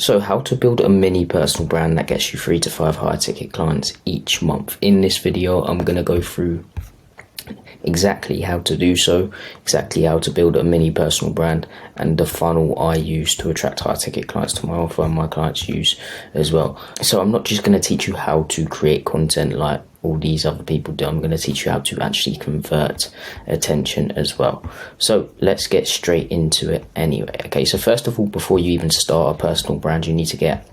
So how to build a mini personal brand that gets you 3 to 5 high ticket clients each month. In this video, I'm going to go through exactly how to do so, exactly how to build a mini personal brand, and the funnel I use to attract high ticket clients to my offer and my clients use as well. So I'm not just going to teach you how to create content like all these other people do. I'm going to teach you how to actually convert attention as well. So let's get straight into it anyway. Okay, so first of all, before you even start a personal brand, you need to get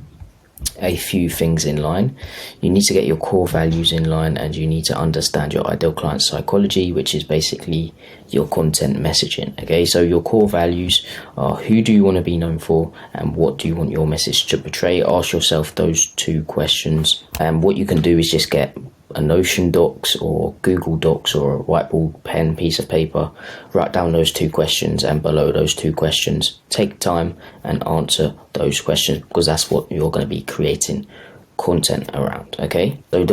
a few things in line. You need to get your core values in line, and you need to understand your ideal client psychology, which is basically your content messaging. Okay, so your core values are: who do you want to be known for, and what do you want your message to portray? Ask yourself those two questions, and what you can do is just get a Notion docs or Google Docs or a whiteboard pen piece of paper, write down those two questions, and below those two questions take time and answer those questions, because that's what you're going to be creating content around. Okay, so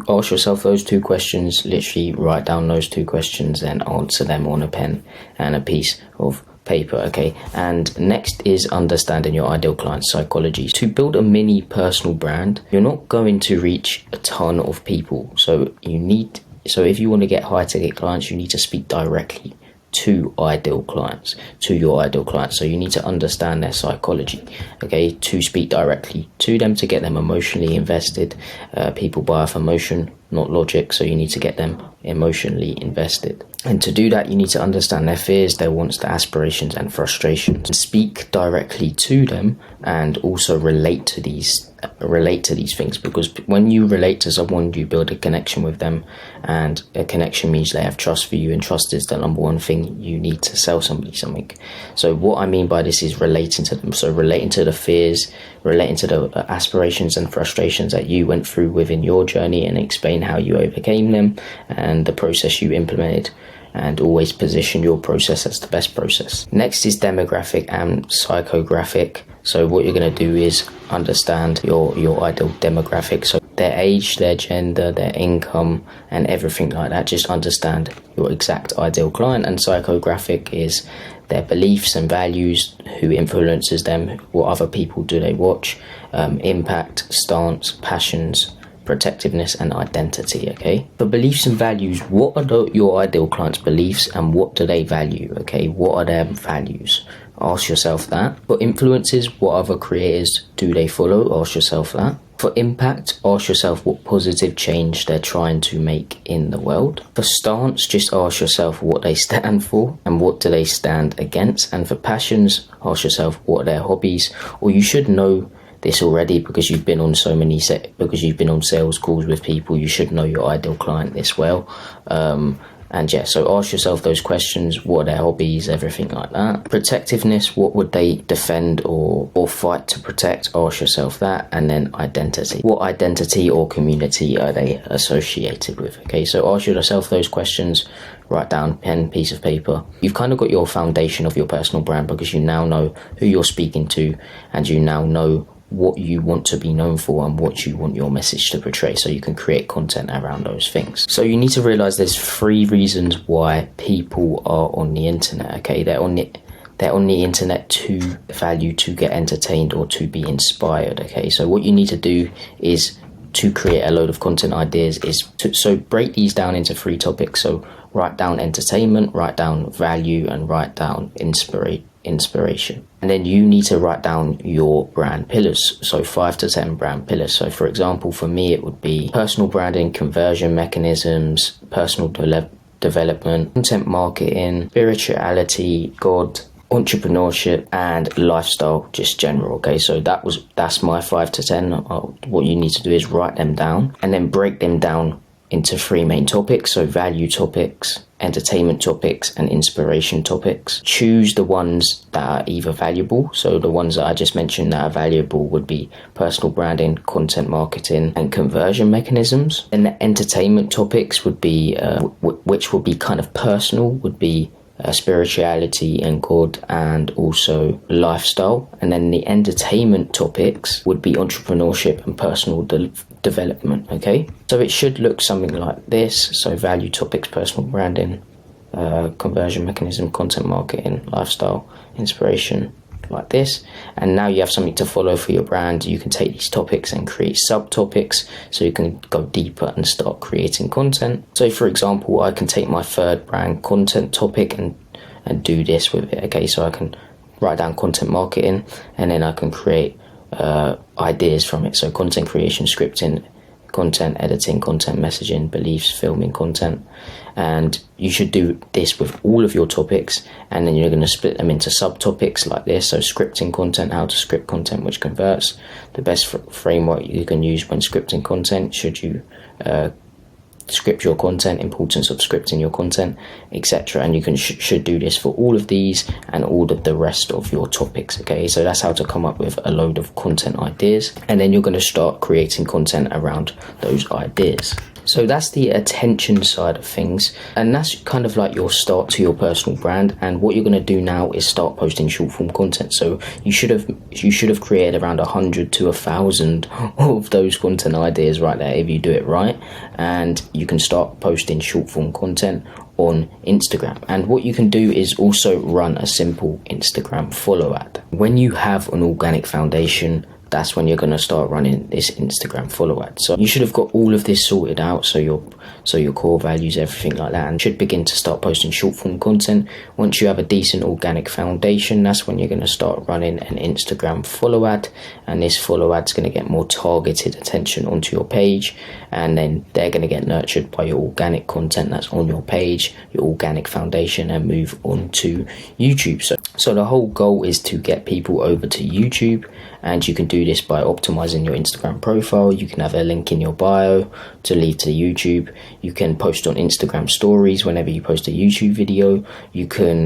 ask yourself those two questions, literally write down those two questions and answer them on a pen and a piece of paper. Okay, and next is understanding your ideal client psychology. To build a mini personal brand, you're not going to reach a ton of people, so if you want to get high ticket clients, you need to speak directly to your ideal clients. So you need to understand their psychology, okay, to speak directly to them, to get them emotionally invested. People buy off emotion, not logic, so you need to get them emotionally invested. And to do that, you need to understand their fears, their wants, their aspirations and frustrations. Speak directly to them, and also relate to these things, because when you relate to someone, you build a connection with them, and a connection means they have trust for you, and trust is the number one thing you need to sell somebody something. So what I mean by this is relating to them, so relating to the fears, relating to the aspirations and frustrations that you went through within your journey, and explain how you overcame them and the process you implemented, and always position your process as the best process. Next is demographic and psychographic. So what you're going to do is understand your ideal demographic, so their age, their gender, their income and everything like that. Just understand your exact ideal client. And psychographic is their beliefs and values, who influences them, what other people do they watch, impact, stance, passions, protectiveness and identity. Okay, for beliefs and values, what are your ideal clients' beliefs and what do they value? Okay, what are their values? Ask yourself that. For influences, what other creators do they follow? Ask yourself that. For impact, ask yourself what positive change they're trying to make in the world. For stance, just ask yourself what they stand for and what do they stand against. And for passions, ask yourself what are their hobbies, or you should know this already because you've been on sales calls with people. You should know your ideal client this well. And yeah, so ask yourself those questions: what are their hobbies, everything like that. Protectiveness, what would they defend or fight to protect? Ask yourself that. And then identity, what identity or community are they associated with? Okay, so ask yourself those questions, write down, pen, piece of paper. You've kind of got your foundation of your personal brand, because you now know who you're speaking to, and you now know what you want to be known for and what you want your message to portray, so you can create content around those things. So you need to realize there's 3 reasons why people are on the internet. Okay, they're on the internet to value, to get entertained, or to be inspired. Okay, so what you need to do is to create a load of content ideas so break these down into 3 topics. So write down entertainment, write down value, and write down inspiration. And then you need to write down your brand pillars, so 5 to 10 brand pillars. So for example, for me it would be personal branding, conversion mechanisms, personal development, content marketing, spirituality, God, entrepreneurship and lifestyle, just general. Okay, so that's my 5 to 10. What you need to do is write them down and then break them down into 3 main topics, so value topics, entertainment topics and inspiration topics. Choose the ones that are either valuable, so the ones that I just mentioned that are valuable would be personal branding, content marketing and conversion mechanisms. And the entertainment topics would be which would be kind of personal, would be spirituality and God, and also lifestyle. And then the entertainment topics would be entrepreneurship and personal development. Okay, so it should look something like this. So value topics, personal branding, conversion mechanism, content marketing, lifestyle, inspiration like this, and now you have something to follow for your brand. You can take these topics and create subtopics, so you can go deeper and start creating content. So for example, I can take my third brand content topic and do this with it. Okay, so I can write down content marketing, and then I can create ideas from it. So content creation, scripting, content editing, content messaging, beliefs, filming content. And you should do this with all of your topics, and then you're going to split them into subtopics like this. So scripting content, how to script content which converts, the best framework you can use when scripting content, should you script your content, importance of scripting your content, etc. And you can should do this for all of these and all of the rest of your topics. Okay, so that's how to come up with a load of content ideas, and then you're going to start creating content around those ideas. So that's the attention side of things, and that's kind of like your start to your personal brand. And what you're going to do now is start posting short form content. So you should have created around 100 to 1,000 of those content ideas right there if you do it right, and you can start posting short form content on Instagram. And what you can do is also run a simple Instagram follow ad. When you have an organic foundation, that's when you're going to start running this Instagram follow ad. So you should have got all of this sorted out, so your core values, everything like that, and should begin to start posting short form content. Once you have a decent organic foundation, that's when you're going to start running an Instagram follow ad, and this follow ad's going to get more targeted attention onto your page, and then they're going to get nurtured by your organic content that's on your page, your organic foundation, and move on to YouTube. So the whole goal is to get people over to YouTube, and you can do this by optimizing your Instagram profile. You can have a link in your bio to lead to YouTube. You can post on Instagram stories whenever you post a YouTube video. You can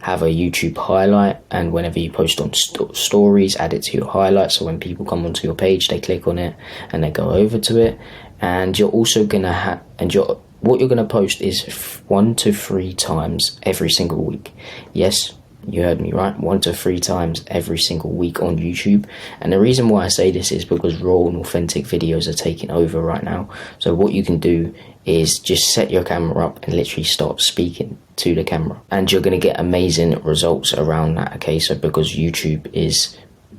have a YouTube highlight, and whenever you post on stories, add it to your highlight, so when people come onto your page, they click on it and they go over to it. And you're also gonna have, what you're gonna post is 1 to 3 times every single week. Yes, you heard me right, 1 to 3 times every single week on YouTube. And the reason why I say this is because raw and authentic videos are taking over right now. So what you can do is just set your camera up and literally start speaking to the camera, and you're going to get amazing results around that. Okay, so because YouTube is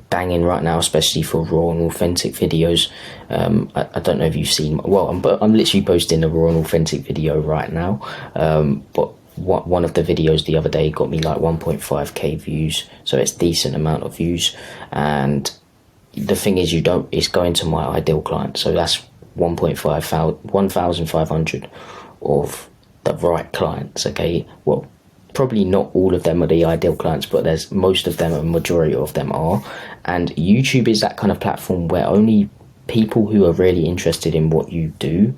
banging right now, especially for raw and authentic videos. I don't know if you've seen, well, I'm literally posting a raw and authentic video right now, but one of the videos the other day got me like 1.5k views, so it's decent amount of views. And the thing is, it's going to my ideal client, so that's 1,500 of the right clients. Okay, well, probably not all of them are the ideal clients, but there's most of them, a majority of them are. And YouTube is that kind of platform where only people who are really interested in what you do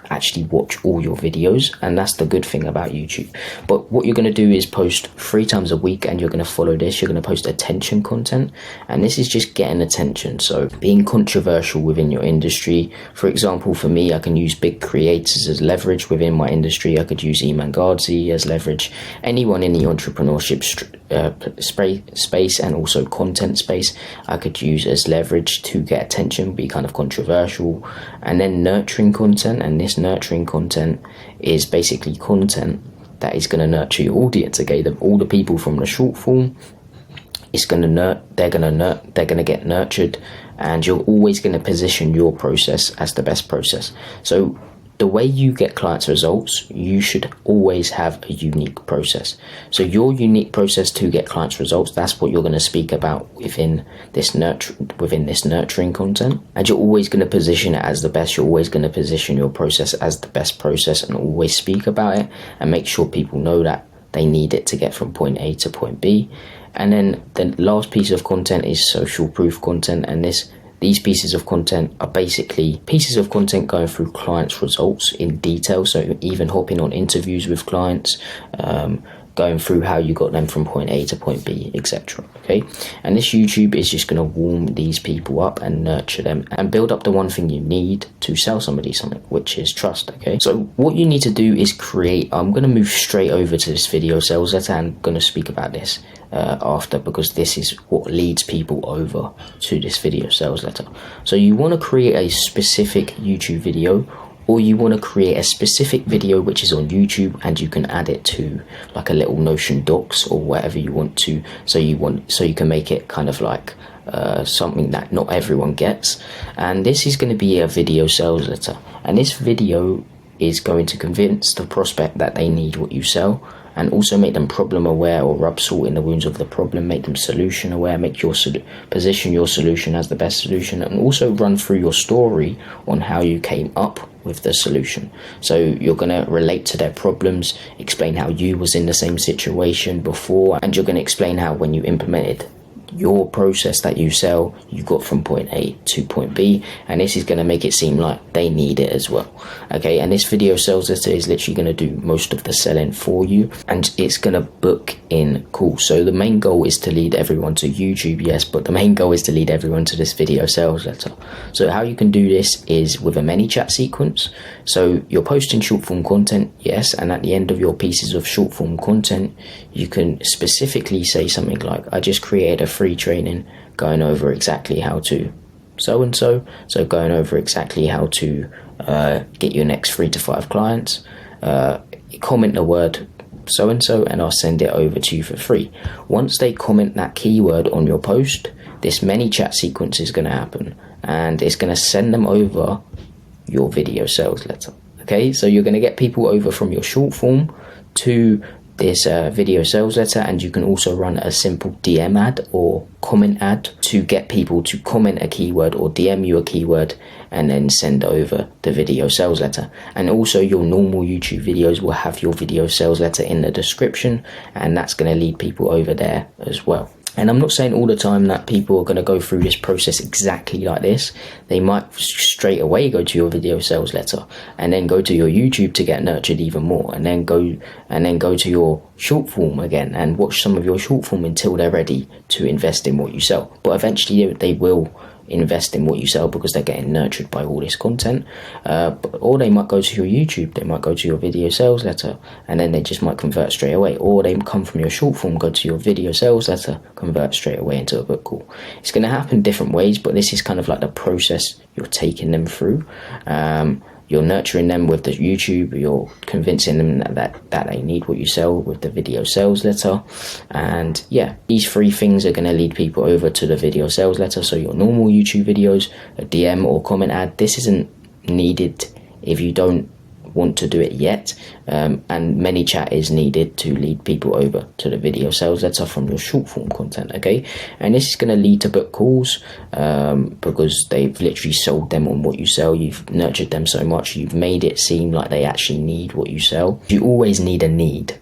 actually watch all your videos, and that's the good thing about YouTube. But what you're going to do is post 3 times a week, and you're going to follow this. You're going to post attention content, and this is just getting attention. So being controversial within your industry. For example, for me, I can use big creators as leverage within my industry. I could use Iman Gardzi as leverage. Anyone in the entrepreneurship space and also content space, I could use as leverage to get attention, be kind of controversial. And then nurturing content, and this nurturing content is basically content that is going to nurture your audience. Okay, all the people from the short form, they're going to get nurtured, and you're always going to position your process as the best process. So the way you get clients results, you should always have a unique process. So your unique process to get clients results, that's what you're going to speak about within this nurturing content. And you're always going to position it as the best. You're always going to position your process as the best process, and always speak about it and make sure people know that they need it to get from point A to point B. And then the last piece of content is social proof content, and these pieces of content are basically pieces of content going through clients' results in detail. So even hopping on interviews with clients, going through how you got them from point A to point B, etc. Okay, and this YouTube is just going to warm these people up and nurture them and build up the one thing you need to sell somebody something, which is trust. Okay, so what you need to do is create. I'm going to move straight over to this video sales letter, and I'm going to speak about this after, because this is what leads people over to this video sales letter. So you want to create a specific YouTube video or you want to create a specific video which is on YouTube and you can add it to like a little Notion docs or whatever you want to, so you can make it kind of like something that not everyone gets. And this is going to be a video sales letter, and this video is going to convince the prospect that they need what you sell, and also make them problem aware, or rub salt in the wounds of the problem, make them solution aware, make your position your solution as the best solution, and also run through your story on how you came up with the solution. So you're going to relate to their problems, explain how you was in the same situation before, and you're going to explain how when you implemented your process that you sell, you got from point A to point B, and this is going to make it seem like they need it as well. Okay, and this video sales letter is literally going to do most of the selling for you, and it's going to book in calls. So the main goal is to lead everyone to YouTube, yes, but the main goal is to lead everyone to this video sales letter. So how you can do this is with a ManyChat sequence. So you're posting short form content, yes, and at the end of your pieces of short form content, you can specifically say something like, I just created a free training going over exactly how to so going over exactly how to get your next 3 to 5 clients. Comment the word so and I'll send it over to you for free. Once they comment that keyword on your post, this ManyChat sequence is going to happen, and it's going to send them over your video sales letter. Okay, so you're going to get people over from your short form to this video sales letter, and you can also run a simple DM ad or comment ad to get people to comment a keyword or DM you a keyword and then send over the video sales letter. And also your normal YouTube videos will have your video sales letter in the description, and that's going to lead people over there as well. And I'm not saying all the time that people are going to go through this process exactly like this. They might straight away go to your video sales letter and then go to your YouTube to get nurtured even more, and then go to your short form again and watch some of your short form until they're ready to invest in what you sell. But eventually they will invest in what you sell because they're getting nurtured by all this content, or they might go to your YouTube, they might go to your video sales letter, and then they just might convert straight away, or they come from your short form, go to your video sales letter, convert straight away into a book call. It's going to happen different ways, but this is kind of like the process you're taking them through. You're nurturing them with the YouTube, you're convincing them that they need what you sell with the video sales letter. And yeah, these 3 things are going to lead people over to the video sales letter. So your normal YouTube videos, a DM or comment ad, this isn't needed if you don't want to do it yet, and ManyChat is needed to lead people over to the video sales letter from your short form content. Okay, and this is going to lead to book calls because they've literally sold them on what you sell. You've nurtured them so much, you've made it seem like they actually need what you sell. You always need a need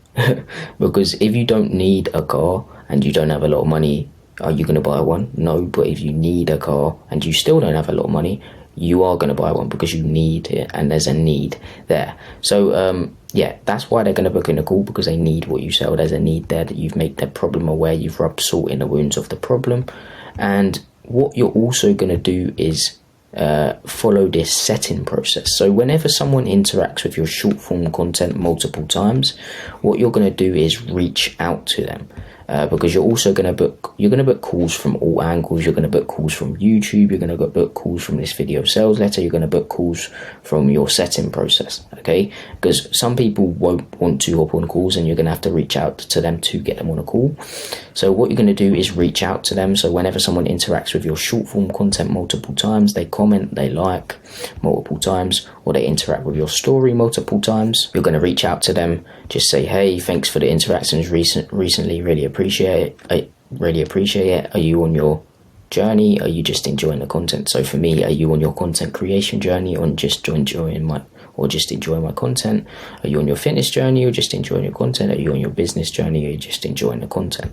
because if you don't need a car and you don't have a lot of money, are you going to buy one? No. But if you need a car and you still don't have a lot of money, you are going to buy one because you need it and there's a need there. So yeah, that's why they're going to book in a call, because they need what you sell. There's a need there that you've made their problem aware, you've rubbed salt in the wounds of the problem. And what you're also going to do is follow this setting process. So whenever someone interacts with your short form content multiple times, what you're going to do is reach out to them. Because you're also going to book calls from all angles. You're going to book calls from YouTube, you're going to book calls from this video sales letter, you're going to book calls from your setting process. Okay, because some people won't want to hop on calls and you're going to have to reach out to them to get them on a call. So what you're going to do is reach out to them. So whenever someone interacts with your short form content multiple times, they comment, they like multiple times, or they interact with your story multiple times, you're going to reach out to them. Just say, hey, thanks for the interactions recently, really appreciate it. Are you on your journey? Are you just enjoying the content? So for me, are you on your content creation journey or just enjoying my content? Are you on your fitness journey or just enjoying your content? Are you on your business journey or are you just enjoying the content?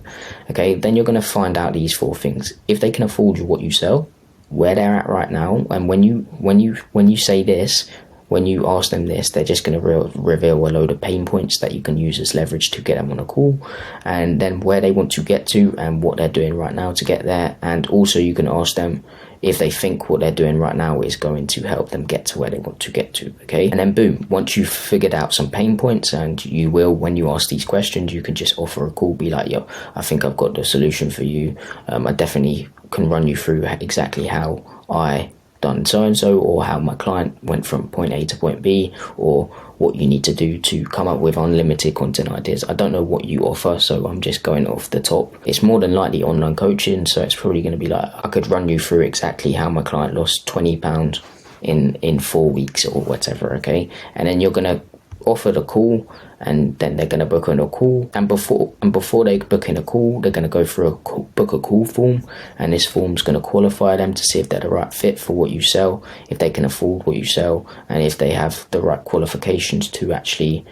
Okay, then you're going to find out these 4 things. If they can afford you what you sell, where they're at right now, and when you say this, when you ask them this, they're just going to reveal a load of pain points that you can use as leverage to get them on a call, and then where they want to get to and what they're doing right now to get there. And also you can ask them if they think what they're doing right now is going to help them get to where they want to get to. Okay, and then boom, once you've figured out some pain points, and you will, when you ask these questions, you can just offer a call, be like, yo, I think I've got the solution for you. I definitely can run you through exactly how I done so and so, or how my client went from point A to point B, or what you need to do to come up with unlimited content ideas. I don't know what you offer, so I'm just going off the top. It's more than likely online coaching, so it's probably going to be like, I could run you through exactly how my client lost 20 pounds in 4 weeks or whatever, okay? And then you're going to offer the call, and then they're going to book in a call, and before they book in a call, they're going to go through book a call form, and this form's going to qualify them to see if they're the right fit for what you sell, if they can afford what you sell, and if they have the right qualifications to actually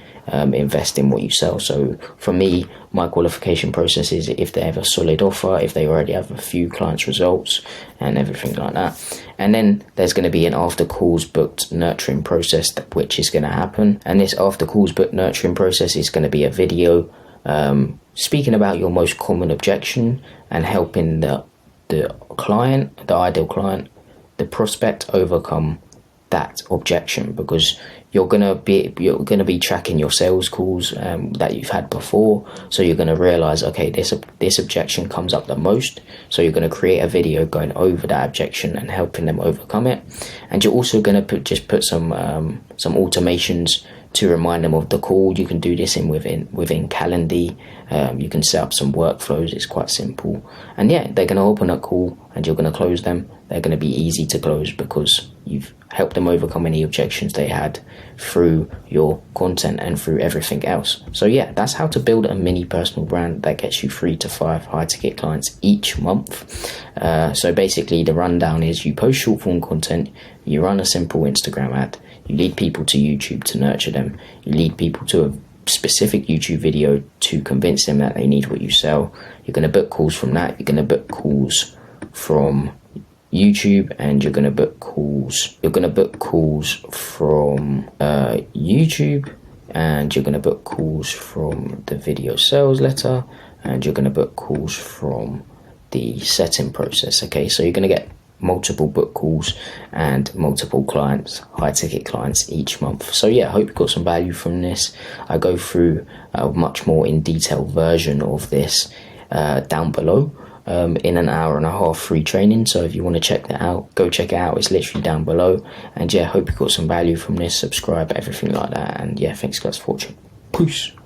invest in what you sell. So for me, my qualification process is if they have a solid offer, if they already have a few clients' results and everything like that. And then there's going to be an after calls booked nurturing process, which is going to happen. And this after calls booked nurturing process is going to be a video speaking about your most common objection and helping the client, the ideal client, the prospect, overcome that objection, because you're gonna be tracking your sales calls that you've had before. So you're gonna realize, okay, this objection comes up the most, so you're gonna create a video going over that objection and helping them overcome it. And you're also gonna put some automations to remind them of the call. You can do this within Calendly. You can set up some workflows. It's quite simple. And yeah, they're gonna open a call and you're gonna close them. They're going to be easy to close because you've helped them overcome any objections they had through your content and through everything else. So yeah, that's how to build a mini personal brand that gets you 3 to 5 high ticket clients each month. So basically the rundown is you post short form content, you run a simple Instagram ad, you lead people to YouTube to nurture them, you lead people to a specific YouTube video to convince them that they need what you sell. You're going to book calls from that. You're going to book calls from YouTube, and you're going to book calls. You're going to book calls from YouTube, and you're going to book calls from the video sales letter, and you're going to book calls from the setting process. Okay, so you're going to get multiple book calls and multiple clients, high ticket clients each month. So yeah, I hope you got some value from this. I go through a much more in detail version of this down below. In an hour and a half free training, so if you want to check that out, go check it out. It's literally down below. And yeah, hope you got some value from this. Subscribe, everything like that. And yeah, thanks guys for watching. Peace.